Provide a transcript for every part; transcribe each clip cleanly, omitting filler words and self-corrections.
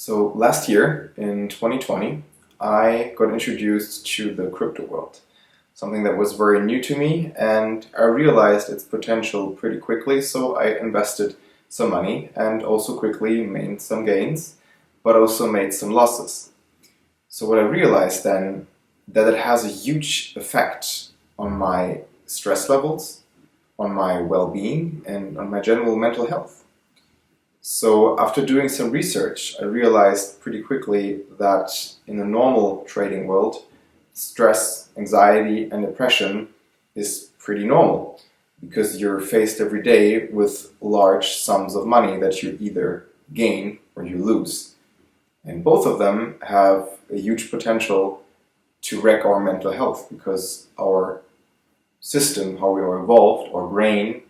So last year, in 2020, I got introduced to the crypto world, something that was very new to me, and I realized its potential pretty quickly, so I invested some money and also quickly made some gains, but also made some losses. So what I realized then, that it has a huge effect on my stress levels, on my well-being, and on my general mental health. So after doing some research, I realized pretty quickly that in the normal trading world, stress, anxiety, and depression is pretty normal because you're faced every day with large sums of money that you either gain or you lose. And both of them have a huge potential to wreck our mental health because our system, how we are evolved, our brain,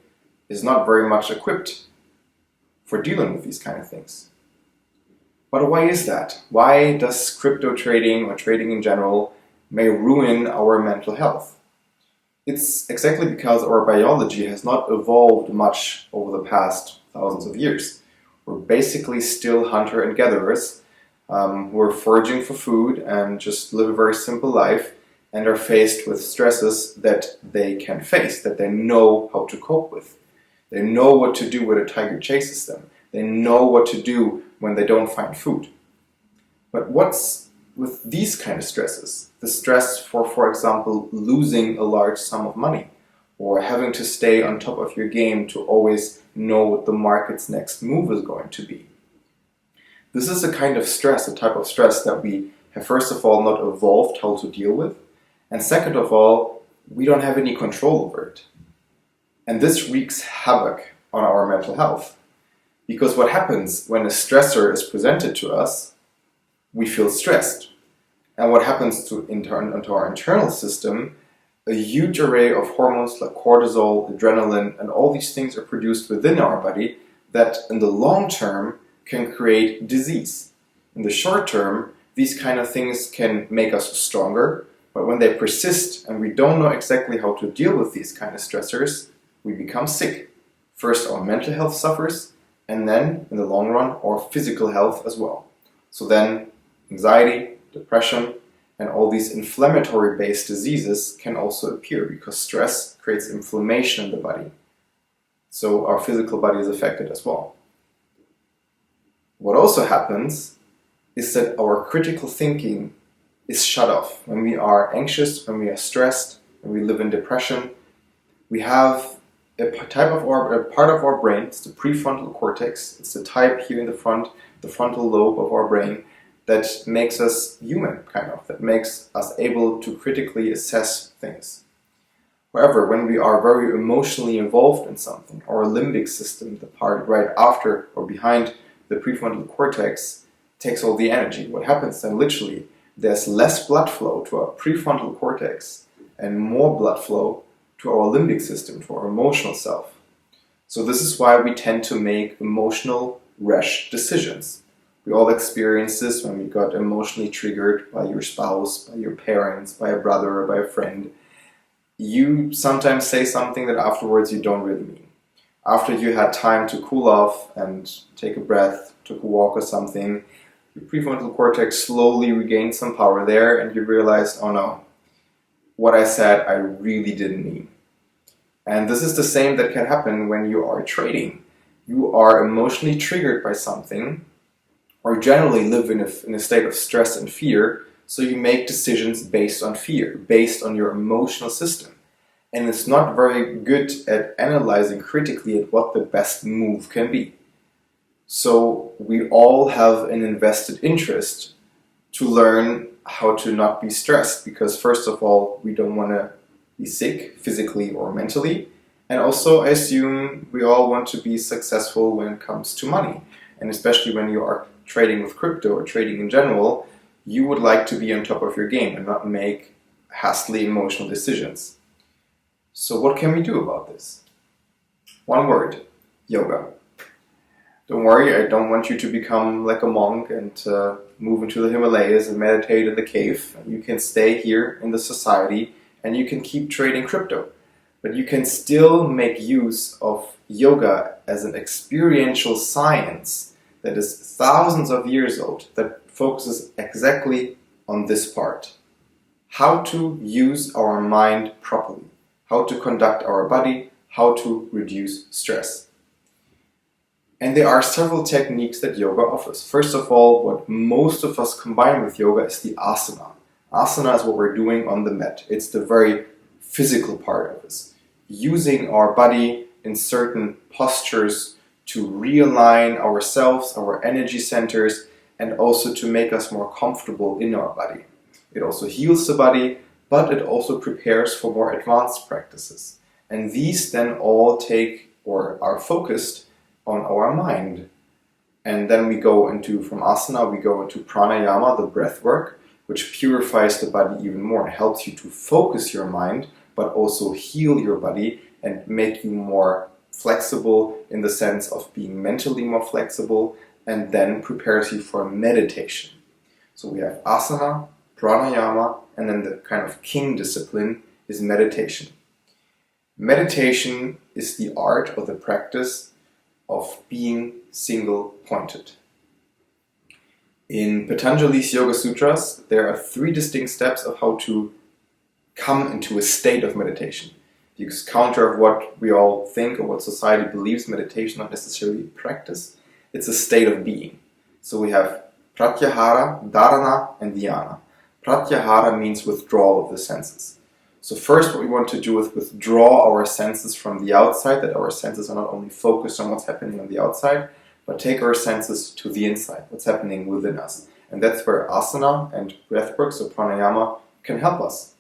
is not very much equipped for dealing with these kind of things. But why is that? Why does crypto trading or trading in general may ruin our mental health? It's exactly because our biology has not evolved much over the past thousands of years. We're basically still hunter and gatherers who are foraging for food and just live a very simple life and are faced with stresses that they can face, that they know how to cope with. They know what to do when a tiger chases them. They know what to do when they don't find food. But what's with these kind of stresses? The stress for example, losing a large sum of money or having to stay on top of your game to always know what the market's next move is going to be. This is a kind of stress, a type of stress that we have first of all not evolved how to deal with, and second of all, we don't have any control over it. And this wreaks havoc on our mental health. Because what happens when a stressor is presented to us, we feel stressed. And what happens to our internal system, a huge array of hormones like cortisol, adrenaline, and all these things are produced within our body that in the long term can create disease. In the short term, these kind of things can make us stronger, but when they persist and we don't know exactly how to deal with these kind of stressors, we become sick. First, our mental health suffers, and then, in the long run, our physical health as well. So then, anxiety, depression, and all these inflammatory-based diseases can also appear because stress creates inflammation in the body. So our physical body is affected as well. What also happens is that our critical thinking is shut off. When we are anxious, when we are stressed, when we live in depression, we have a part of our brain, it's the prefrontal cortex, it's the type here in the front, the frontal lobe of our brain, that makes us human, that makes us able to critically assess things. However, when we are very emotionally involved in something, our limbic system, the part right after or behind the prefrontal cortex, takes all the energy. What happens then literally, there's less blood flow to our prefrontal cortex and more blood flow to our limbic system, to our emotional self. So this is why we tend to make emotional, rash decisions. We all experience this when we got emotionally triggered by your spouse, by your parents, by a brother, or by a friend. You sometimes say something that afterwards you don't really mean. After you had time to cool off and take a breath, took a walk or something, your prefrontal cortex slowly regained some power there and you realized, oh no, what I said I really didn't mean. And this is the same that can happen when you are trading. You are emotionally triggered by something or generally live in a state of stress and fear, so you make decisions based on fear, based on your emotional system. And it's not very good at analyzing critically at what the best move can be. So we all have an invested interest to learn how to not be stressed, because first of all, we don't want to be sick physically or mentally, and also I assume we all want to be successful when it comes to money, and especially when you are trading with crypto or trading in general, you would like to be on top of your game and not make hastily emotional decisions. So what can we do about this? One word: yoga. Don't worry, I don't want you to become like a monk and move into the Himalayas and meditate in the cave. You can stay here in the society and you can keep trading crypto. But you can still make use of yoga as an experiential science that is thousands of years old that focuses exactly on this part. How to use our mind properly, how to conduct our body, how to reduce stress. And there are several techniques that yoga offers. First of all, what most of us combine with yoga is the asana. Asana is what we're doing on the mat. It's the very physical part of this. Using our body in certain postures to realign ourselves, our energy centers, and also to make us more comfortable in our body. It also heals the body, but it also prepares for more advanced practices. And these then all take or are focused on our mind. And then we go into, from asana, we go into pranayama, the breath work, which purifies the body even more. It helps you to focus your mind, but also heal your body and make you more flexible in the sense of being mentally more flexible, and then prepares you for meditation. So we have asana, pranayama, and then the kind of king discipline is meditation. Meditation is the art or the practice of being single-pointed. In Patanjali's Yoga Sutras, there are 3 distinct steps of how to come into a state of meditation. Because counter of what we all think or what society believes meditation not necessarily practice, it's a state of being. So we have pratyahara, dharana, and dhyana. Pratyahara means withdrawal of the senses. So first what we want to do is withdraw our senses from the outside, that our senses are not only focused on what's happening on the outside, but take our senses to the inside, what's happening within us. And that's where asana and breathwork, so pranayama, can help us.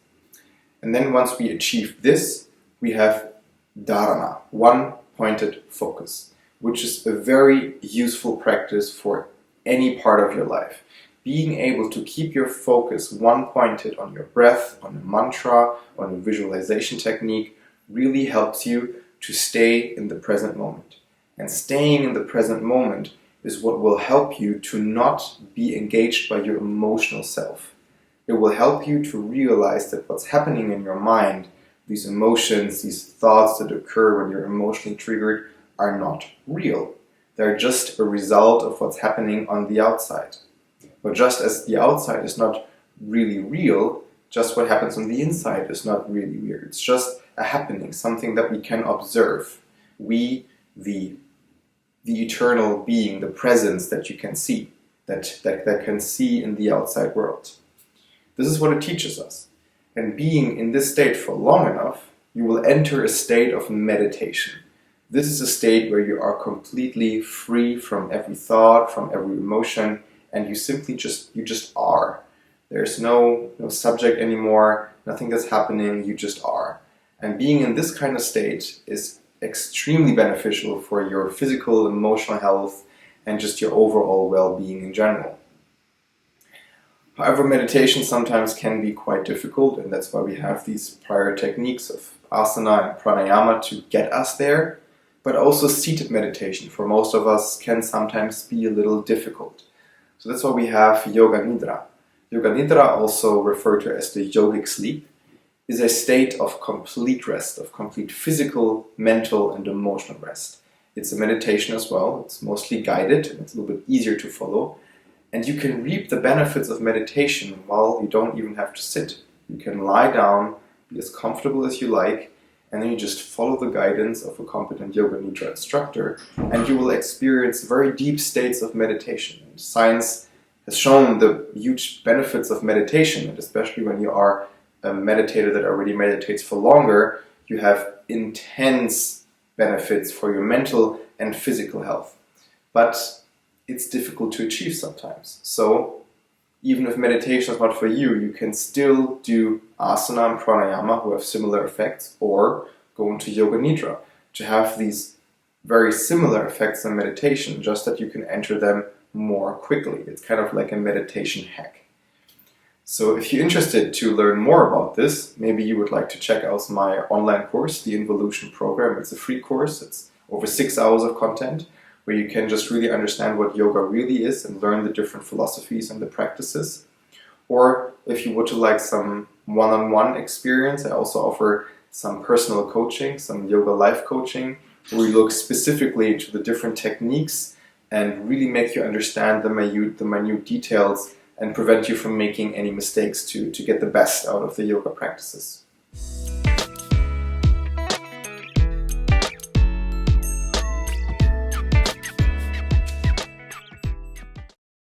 And then once we achieve this, we have dharana, one-pointed focus, which is a very useful practice for any part of your life. Being able to keep your focus one-pointed on your breath, on a mantra, on a visualization technique, really helps you to stay in the present moment. And staying in the present moment is what will help you to not be engaged by your emotional self. It will help you to realize that what's happening in your mind, these emotions, these thoughts that occur when you're emotionally triggered, are not real. They're just a result of what's happening on the outside. But just as the outside is not really real, just what happens on the inside is not really weird. It's just a happening, something that we can observe. We, the eternal being, the presence that you can see, that can see in the outside world. This is what it teaches us. And being in this state for long enough, you will enter a state of meditation. This is a state where you are completely free from every thought, from every emotion, and you simply just are. There's no subject anymore, nothing that's happening, you just are. And being in this kind of state is extremely beneficial for your physical, emotional health, and just your overall well-being in general. However, meditation sometimes can be quite difficult, and that's why we have these prior techniques of asana and pranayama to get us there. But also seated meditation, for most of us, can sometimes be a little difficult. So that's why we have Yoga Nidra. Yoga Nidra, also referred to as the yogic sleep, is a state of complete rest, of complete physical, mental, and emotional rest. It's a meditation as well. It's mostly guided, and it's a little bit easier to follow. And you can reap the benefits of meditation while you don't even have to sit. You can lie down, be as comfortable as you like, and then you just follow the guidance of a competent Yoga Nidra instructor, and you will experience very deep states of meditation. And science has shown the huge benefits of meditation, and especially when you are a meditator that already meditates for longer, you have intense benefits for your mental and physical health. But it's difficult to achieve sometimes. So even if meditation is not for you, you can still do asana and pranayama, who have similar effects, or go into Yoga Nidra to have these very similar effects in meditation, just that you can enter them more quickly. It's kind of like a meditation hack. So if you're interested to learn more about this, maybe you would like to check out my online course, the Involution Program. It's a free course. It's over 6 hours of content, where you can just really understand what yoga really is and learn the different philosophies and the practices. Or if you would like some one-on-one experience, I also offer some personal coaching, some yoga life coaching, where we look specifically into the different techniques and really make you understand the minute details and prevent you from making any mistakes to get the best out of the yoga practices.